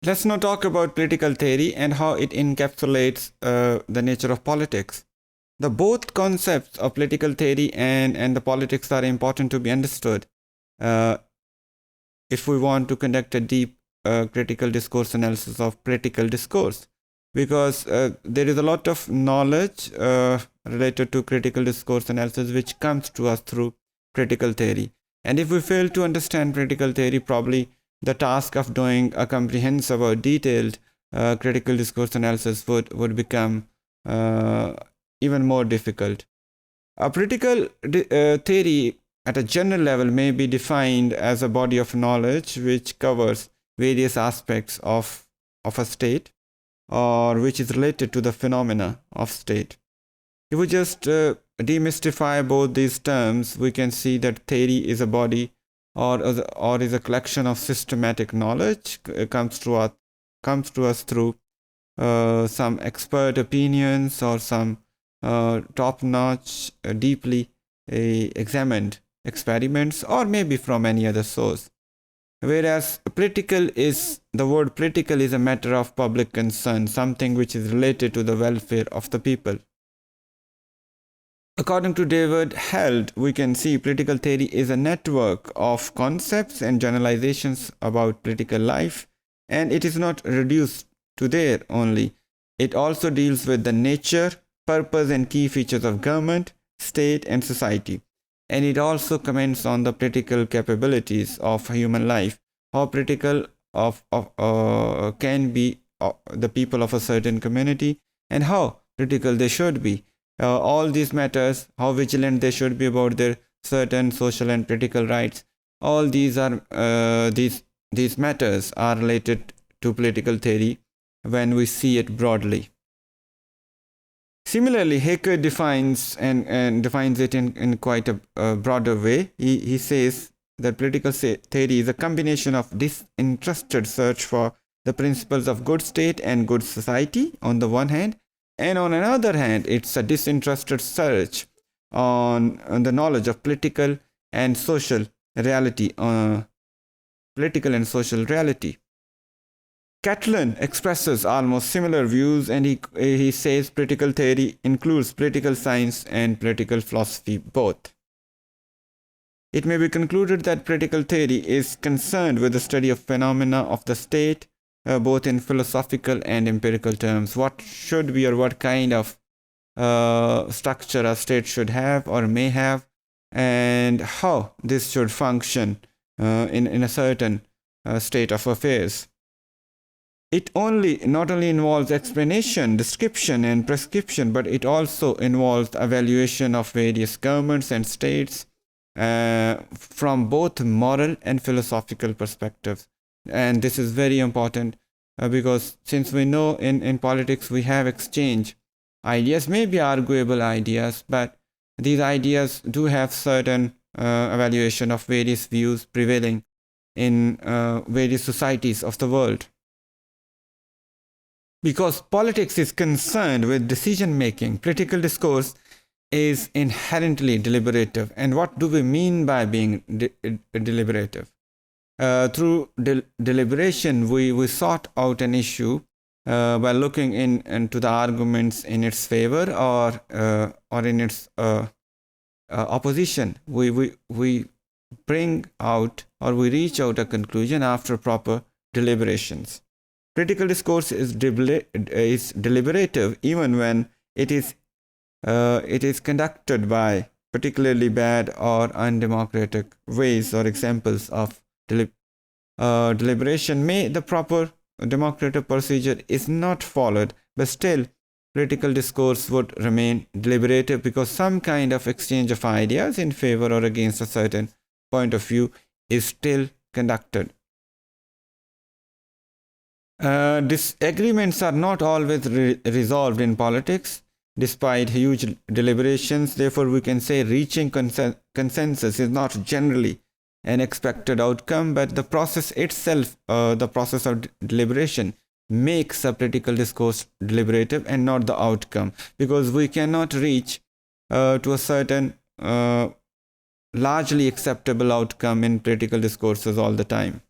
Let's now talk about political theory and how it encapsulates the nature of politics. The both concepts of political theory and the politics are important to be understood uh, if we want to conduct a deep critical discourse analysis of political discourse, because there is a lot of knowledge related to critical discourse analysis which comes to us through critical theory. And if we fail to understand critical theory, probably the task of doing a comprehensive or detailed critical discourse analysis would become even more difficult. A political theory at a general level may be defined as a body of knowledge which covers various aspects of a state or which is related to the phenomena of state. If we just demystify both these terms, we can see that theory is a body or is a collection of systematic knowledge comes to us through some expert opinions or some top-notch, deeply examined experiments, or maybe from any other source. Whereas the word political is a matter of public concern, something which is related to the welfare of the people. According to David Held, we can see political theory is a network of concepts and generalizations about political life, and it is not reduced to there only. It also deals with the nature, purpose, and key features of government, state, and society. And it also comments on the political capabilities of human life, how political can be the people of a certain community, and how political they should be. All these matters, how vigilant they should be about their certain social and political rights. All these matters are related to political theory when we see it broadly. Similarly, Hacker defines it in quite a broader way. He says that political theory is a combination of disinterested search for the principles of good state and good society on the one hand, and on another hand, it's a disinterested search on the knowledge of political and social reality. Catlin expresses almost similar views, and he says political theory includes political science and political philosophy both. It may be concluded that political theory is concerned with the study of phenomena of the state, both in philosophical and empirical terms. What should be or what kind of structure a state should have or may have, and how this should function in a certain state of affairs. It not only involves explanation, description, and prescription, but it also involves evaluation of various governments and states from both moral and philosophical perspectives. And this is very important because since we know in politics we have exchange ideas, maybe arguable ideas, but these ideas do have certain evaluation of various views prevailing in various societies of the world. Because politics is concerned with decision making, political discourse is inherently deliberative. And what do we mean by being deliberative? Through deliberation, we sort out an issue by looking into the arguments in its favor or in its opposition. We bring out or we reach out a conclusion after proper deliberations. Critical discourse is deliberative even when it is conducted by particularly bad or undemocratic ways or examples of deliberation. May the proper democratic procedure is not followed, but still critical discourse would remain deliberative because some kind of exchange of ideas in favor or against a certain point of view is still conducted. Disagreements are not always resolved in politics despite huge deliberations. Therefore, we can say reaching consensus is not generally an expected outcome, but the process itself, the process of deliberation, makes a political discourse deliberative and not the outcome, because we cannot reach to a certain largely acceptable outcome in political discourses all the time.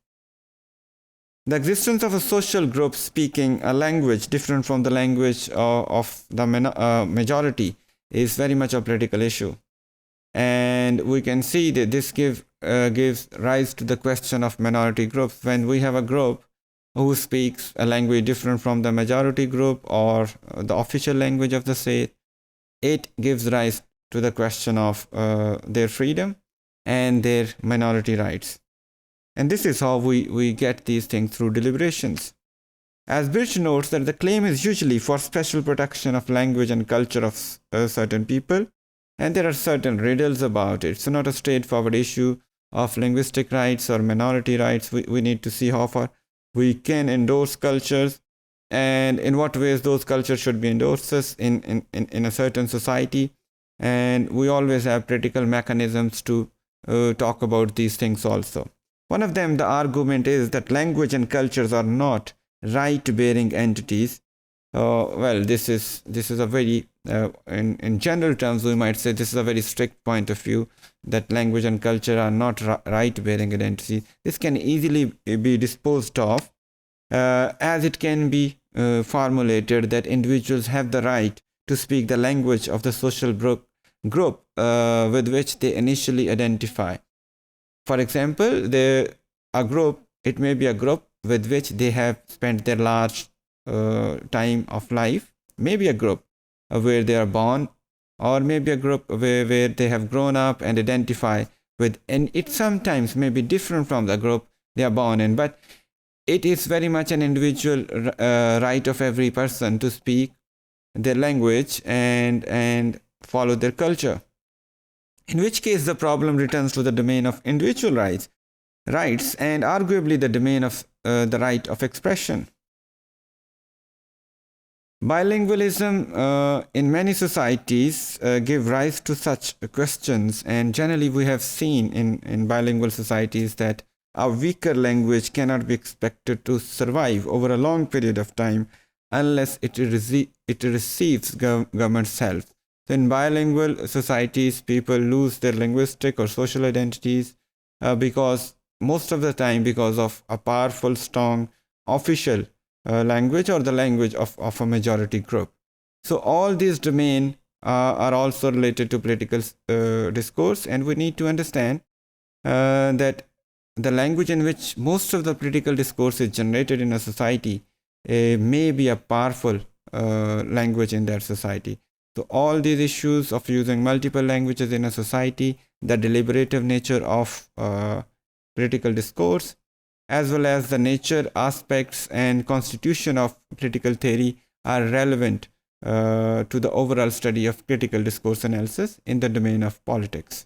The existence of a social group speaking a language different from the language of the majority is very much a political issue. And we can see that this gives rise to the question of minority groups. When we have a group who speaks a language different from the majority group or the official language of the state, it gives rise to the question of their freedom and their minority rights. And this is how we get these things through deliberations. As Birch notes, that the claim is usually for special protection of language and culture of certain people, and there are certain riddles about it. It's not a straightforward issue of linguistic rights or minority rights. We need to see how far we can endorse cultures and in what ways those cultures should be endorsed in a certain society. And we always have political mechanisms to talk about these things also. One of them, the argument is that language and cultures are not right-bearing entities. Well, this is a very, in general terms, we might say this is a very strict point of view, that language and culture are not right-bearing entities. This can easily be disposed of, as it can be formulated that individuals have the right to speak the language of the social group with which they initially identify. For example, it may be a group with which they have spent their large time of life, maybe a group where they are born, or maybe a group where they have grown up and identify with, and it sometimes may be different from the group they are born in, but it is very much an individual right of every person to speak their language and follow their culture. In which case the problem returns to the domain of individual rights and arguably the domain of the right of expression. Bilingualism in many societies give rise to such questions, and generally we have seen in bilingual societies that a weaker language cannot be expected to survive over a long period of time unless it receives government's help. So in bilingual societies, people lose their linguistic or social identities because most of the time because of a powerful, strong official language or the language of a majority group. So all these domains are also related to political discourse, and we need to understand that the language in which most of the political discourse is generated in a society may be a powerful language in that society. So all these issues of using multiple languages in a society, the deliberative nature of political discourse, as well as the nature, aspects, and constitution of political theory are relevant to the overall study of critical discourse analysis in the domain of politics.